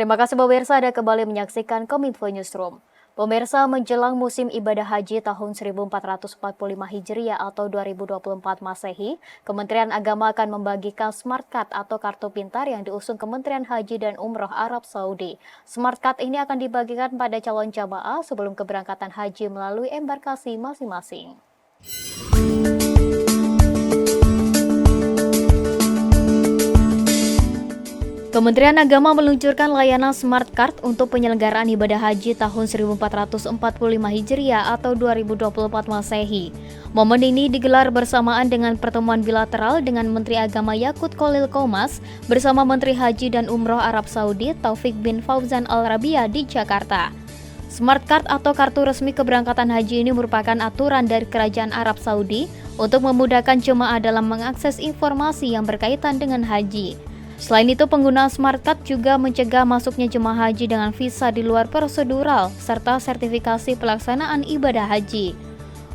Terima kasih pemirsa, Anda kembali menyaksikan Kominfo Newsroom. Pemirsa, menjelang musim ibadah haji tahun 1445 Hijriah atau 2024 Masehi, Kementerian Agama akan membagikan Smart Card atau kartu pintar yang diusung Kementerian Haji dan Umroh Arab Saudi. Smart Card ini akan dibagikan pada calon jamaah sebelum keberangkatan haji melalui embarkasi masing-masing. Kementerian Agama meluncurkan layanan Smart Card untuk penyelenggaraan ibadah haji tahun 1445 Hijriah atau 2024 Masehi. Momen ini digelar bersamaan dengan pertemuan bilateral dengan Menteri Agama Yakut Khalil Qomas bersama Menteri Haji dan Umroh Arab Saudi Taufik bin Fauzan Al-Rabiah di Jakarta. Smart Card atau kartu resmi keberangkatan haji ini merupakan aturan dari Kerajaan Arab Saudi untuk memudahkan jemaah dalam mengakses informasi yang berkaitan dengan haji. Selain itu, penggunaan Smart Card juga mencegah masuknya jemaah haji dengan visa di luar prosedural serta sertifikasi pelaksanaan ibadah haji.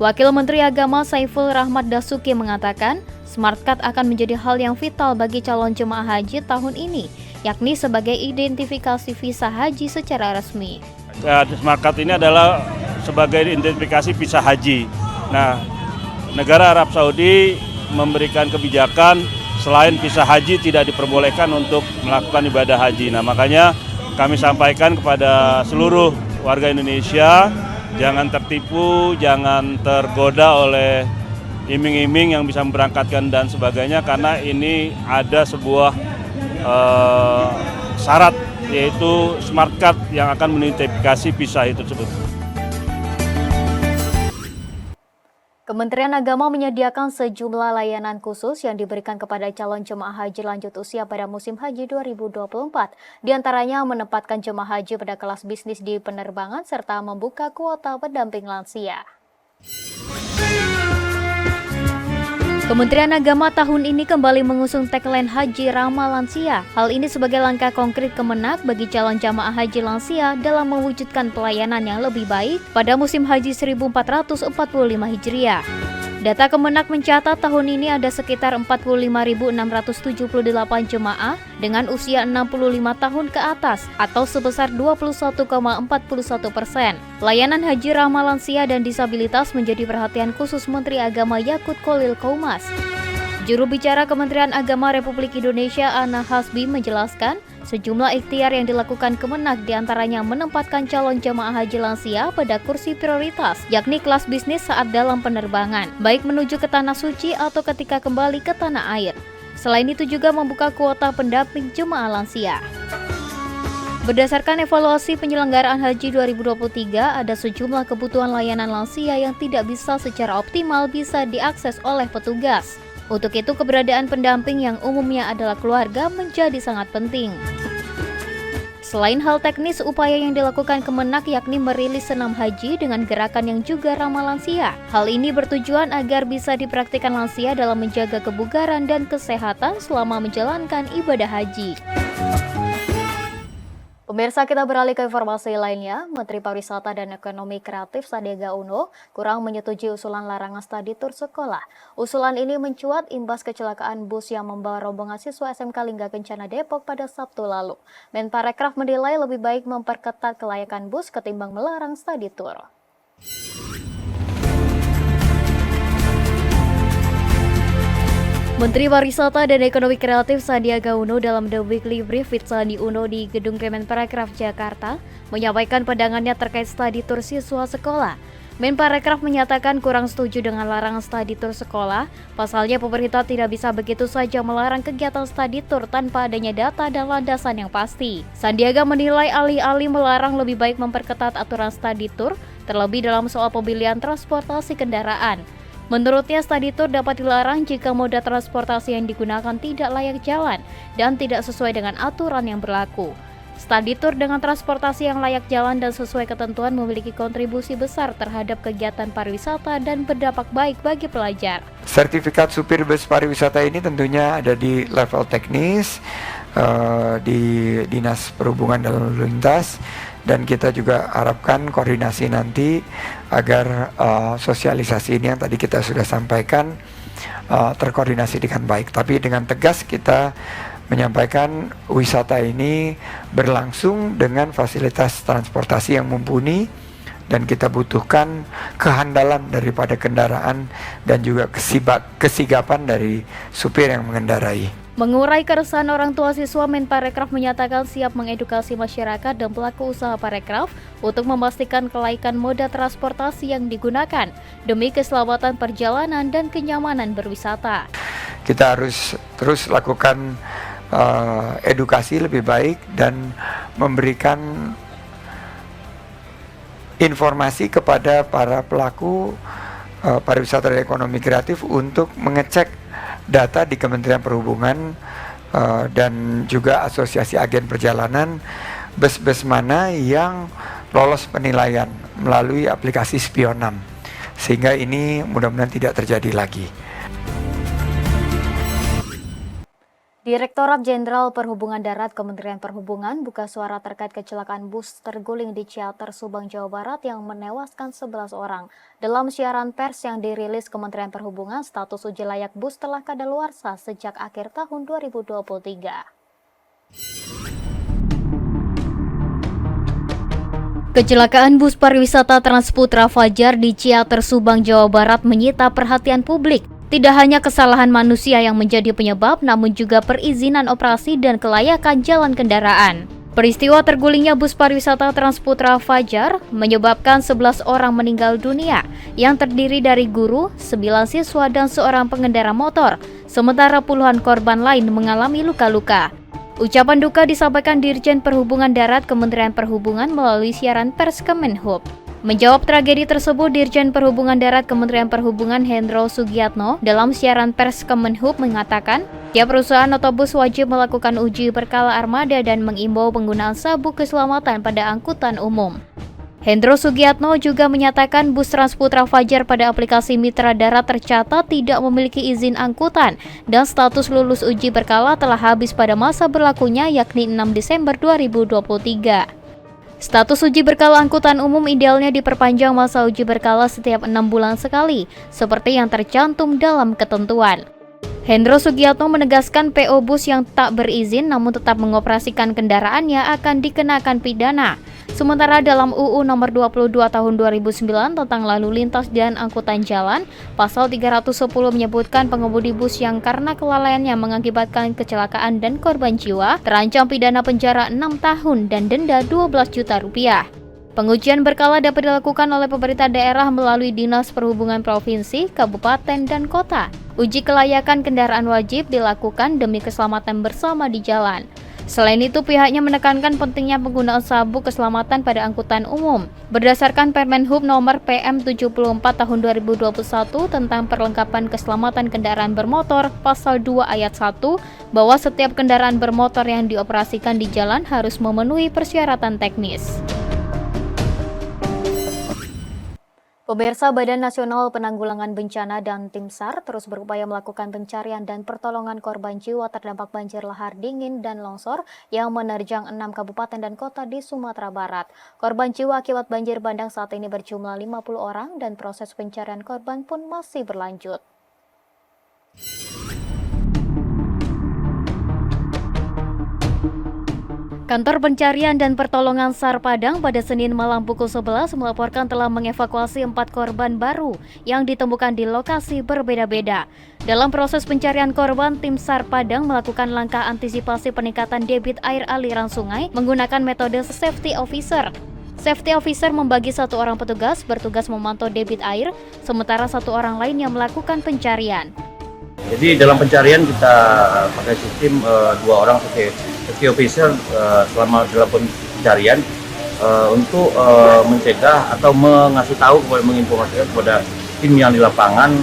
Wakil Menteri Agama Saiful Rahmat Dasuki mengatakan, Smart Card akan menjadi hal yang vital bagi calon jemaah haji tahun ini, yakni sebagai identifikasi visa haji secara resmi. Smart Card ini adalah sebagai identifikasi visa haji. Nah, negara Arab Saudi memberikan kebijakan selain visa haji tidak diperbolehkan untuk melakukan ibadah haji. Nah, makanya kami sampaikan kepada seluruh warga Indonesia, jangan tertipu, jangan tergoda oleh iming-iming yang bisa memberangkatkan dan sebagainya, karena ini ada sebuah syarat, yaitu Smart Card yang akan mengidentifikasi visa itu tersebut. Kementerian Agama menyediakan sejumlah layanan khusus yang diberikan kepada calon jemaah haji lanjut usia pada musim haji 2024. Di antaranya menempatkan jemaah haji pada kelas bisnis di penerbangan serta membuka kuota pendamping lansia. Kementerian Agama tahun ini kembali mengusung tagline Haji Ramah Lansia. Hal ini sebagai langkah konkret Kemenak bagi calon jamaah haji lansia dalam mewujudkan pelayanan yang lebih baik pada musim haji 1445 Hijriah. Data Kemenak mencatat tahun ini ada sekitar 45.678 jemaah dengan usia 65 tahun ke atas atau sebesar 21,41%. Layanan haji ramah lansia dan disabilitas menjadi perhatian khusus Menteri Agama Yakut Khalil Qomas. Juru bicara Kementerian Agama Republik Indonesia Ana Hasbi menjelaskan, sejumlah ikhtiar yang dilakukan Kemenak diantaranya menempatkan calon jamaah haji lansia pada kursi prioritas, yakni kelas bisnis saat dalam penerbangan, baik menuju ke Tanah Suci atau ketika kembali ke tanah air. Selain itu juga membuka kuota pendamping jemaah lansia. Berdasarkan evaluasi penyelenggaraan haji 2023, ada sejumlah kebutuhan layanan lansia yang tidak bisa secara optimal bisa diakses oleh petugas. Untuk itu, keberadaan pendamping yang umumnya adalah keluarga menjadi sangat penting. Selain hal teknis, upaya yang dilakukan Kemenak yakni merilis senam haji dengan gerakan yang juga ramah lansia. Hal ini bertujuan agar bisa dipraktikkan lansia dalam menjaga kebugaran dan kesehatan selama menjalankan ibadah haji. Pemirsa, kita beralih ke informasi lainnya. Menteri Pariwisata dan Ekonomi Kreatif Sandiaga Uno kurang menyetujui usulan larangan study tour sekolah. Usulan ini mencuat imbas kecelakaan bus yang membawa rombongan siswa SMK Lingga Kencana Depok pada Sabtu lalu. Menparekraf menilai lebih baik memperketat kelayakan bus ketimbang melarang study tour. Menteri Pariwisata dan Ekonomi Kreatif Sandiaga Uno dalam The Weekly Brief with Sandi Uno di Gedung Kemenparekraf Jakarta menyampaikan pandangannya terkait study tour siswa sekolah. Menparekraf menyatakan kurang setuju dengan larangan study tour sekolah. Pasalnya pemerintah tidak bisa begitu saja melarang kegiatan study tour tanpa adanya data dan landasan yang pasti. Sandiaga menilai alih-alih melarang lebih baik memperketat aturan study tour, terlebih dalam soal pembelian transportasi kendaraan. Menurutnya, study tour dapat dilarang jika moda transportasi yang digunakan tidak layak jalan dan tidak sesuai dengan aturan yang berlaku. Study tour dengan transportasi yang layak jalan dan sesuai ketentuan memiliki kontribusi besar terhadap kegiatan pariwisata dan berdampak baik bagi pelajar. Sertifikat supir bus pariwisata ini tentunya ada di level teknis, di Dinas Perhubungan dan Lalu Lintas, dan kita juga harapkan koordinasi nanti agar sosialisasi ini yang tadi kita sudah sampaikan terkoordinasi dengan baik. Tapi dengan tegas kita menyampaikan wisata ini berlangsung dengan fasilitas transportasi yang mumpuni, dan kita butuhkan kehandalan daripada kendaraan dan juga kesigapan dari supir yang mengendarai. Mengurai keresahan orang tua siswa, Menparekraf menyatakan siap mengedukasi masyarakat dan pelaku usaha parekraf untuk memastikan kelaikan moda transportasi yang digunakan demi keselamatan perjalanan dan kenyamanan berwisata. Kita harus terus lakukan edukasi lebih baik dan memberikan informasi kepada para pelaku pariwisata dan ekonomi kreatif untuk mengecek data di Kementerian Perhubungan dan juga Asosiasi Agen Perjalanan, bus-bus mana yang lolos penilaian melalui aplikasi Spionam, sehingga ini mudah-mudahan tidak terjadi lagi. Direktorat Jenderal Perhubungan Darat Kementerian Perhubungan buka suara terkait kecelakaan bus terguling di Ciater, Subang, Jawa Barat yang menewaskan 11 orang. Dalam siaran pers yang dirilis Kementerian Perhubungan, status uji layak bus telah kadaluarsa sejak akhir tahun 2023. Kecelakaan bus pariwisata Transputra Fajar di Ciater, Subang, Jawa Barat menyita perhatian publik. Tidak hanya kesalahan manusia yang menjadi penyebab, namun juga perizinan operasi dan kelayakan jalan kendaraan. Peristiwa tergulingnya bus pariwisata Transputra Fajar menyebabkan 11 orang meninggal dunia, yang terdiri dari guru, 9 siswa, dan seorang pengendara motor, sementara puluhan korban lain mengalami luka-luka. Ucapan duka disampaikan Dirjen Perhubungan Darat Kementerian Perhubungan melalui siaran pers Kemenhub. Menjawab tragedi tersebut, Dirjen Perhubungan Darat Kementerian Perhubungan Hendro Sugiatno dalam siaran pers Kemenhub mengatakan, tiap perusahaan otobus wajib melakukan uji berkala armada dan mengimbau penggunaan sabuk keselamatan pada angkutan umum. Hendro Sugiatno juga menyatakan bus Transputra Fajar pada aplikasi Mitra Darat tercatat tidak memiliki izin angkutan dan status lulus uji berkala telah habis pada masa berlakunya yakni 6 Desember 2023. Status uji berkala angkutan umum idealnya diperpanjang masa uji berkala setiap 6 bulan sekali, seperti yang tercantum dalam ketentuan. Hendro Sugiatno menegaskan PO bus yang tak berizin namun tetap mengoperasikan kendaraannya akan dikenakan pidana. Sementara dalam UU nomor 22 tahun 2009 tentang lalu lintas dan angkutan jalan, pasal 310 menyebutkan pengemudi bus yang karena kelalaiannya mengakibatkan kecelakaan dan korban jiwa terancam pidana penjara 6 tahun dan denda 12 juta rupiah. Pengujian berkala dapat dilakukan oleh pemerintah daerah melalui Dinas Perhubungan Provinsi, Kabupaten, dan Kota. Uji kelayakan kendaraan wajib dilakukan demi keselamatan bersama di jalan. Selain itu, pihaknya menekankan pentingnya penggunaan sabuk keselamatan pada angkutan umum. Berdasarkan Permenhub nomor PM 74 tahun 2021 tentang perlengkapan keselamatan kendaraan bermotor, pasal 2 ayat 1, bahwa setiap kendaraan bermotor yang dioperasikan di jalan harus memenuhi persyaratan teknis. Pemirsa, Badan Nasional Penanggulangan Bencana dan Tim SAR terus berupaya melakukan pencarian dan pertolongan korban jiwa terdampak banjir lahar dingin dan longsor yang menerjang 6 kabupaten dan kota di Sumatera Barat. Korban jiwa akibat banjir bandang saat ini berjumlah 50 orang dan proses pencarian korban pun masih berlanjut. Kantor Pencarian dan Pertolongan SAR Padang pada Senin malam pukul 11 melaporkan telah mengevakuasi 4 korban baru yang ditemukan di lokasi berbeda-beda. Dalam proses pencarian korban, tim SAR Padang melakukan langkah antisipasi peningkatan debit air aliran sungai menggunakan metode safety officer. Safety officer membagi 1 orang petugas bertugas memantau debit air, sementara 1 orang lain yang melakukan pencarian. Jadi dalam pencarian kita pakai sistem 2 orang safety officer selama dalam pencarian untuk mencegah atau mengasih tahu menginformasikan kepada tim yang di lapangan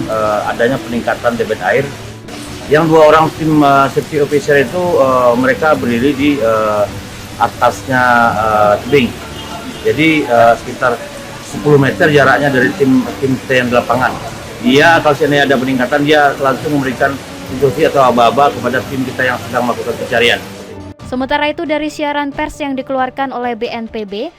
adanya peningkatan debit air. Yang 2 orang tim safety officer itu mereka berdiri di atasnya tebing. Jadi sekitar 10 meter jaraknya dari tim kita yang di lapangan. Dia kalau seandainya ada peningkatan, dia langsung memberikan instruksi atau aba-aba kepada tim kita yang sedang melakukan pencarian. Sementara itu dari siaran pers yang dikeluarkan oleh BNPB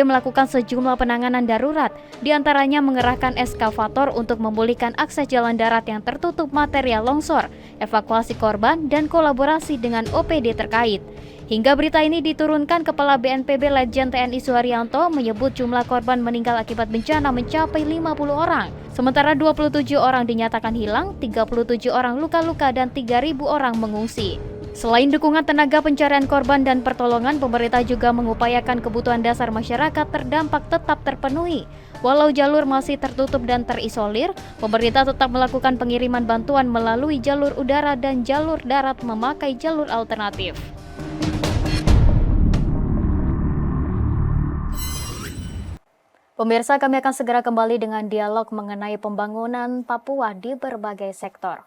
melakukan sejumlah penanganan darurat, diantaranya mengerahkan eskavator untuk memulihkan akses jalan darat yang tertutup material longsor, evakuasi korban, dan kolaborasi dengan OPD terkait. Hingga berita ini diturunkan, Kepala BNPB Letjen TNI Suharyanto menyebut jumlah korban meninggal akibat bencana mencapai 50 orang. Sementara 27 orang dinyatakan hilang, 37 orang luka-luka, dan 3.000 orang mengungsi. Selain dukungan tenaga pencarian korban dan pertolongan, pemerintah juga mengupayakan kebutuhan dasar masyarakat terdampak tetap terpenuhi. Walau jalur masih tertutup dan terisolir, pemerintah tetap melakukan pengiriman bantuan melalui jalur udara dan jalur darat memakai jalur alternatif. Pemirsa, kami akan segera kembali dengan dialog mengenai pembangunan Papua di berbagai sektor.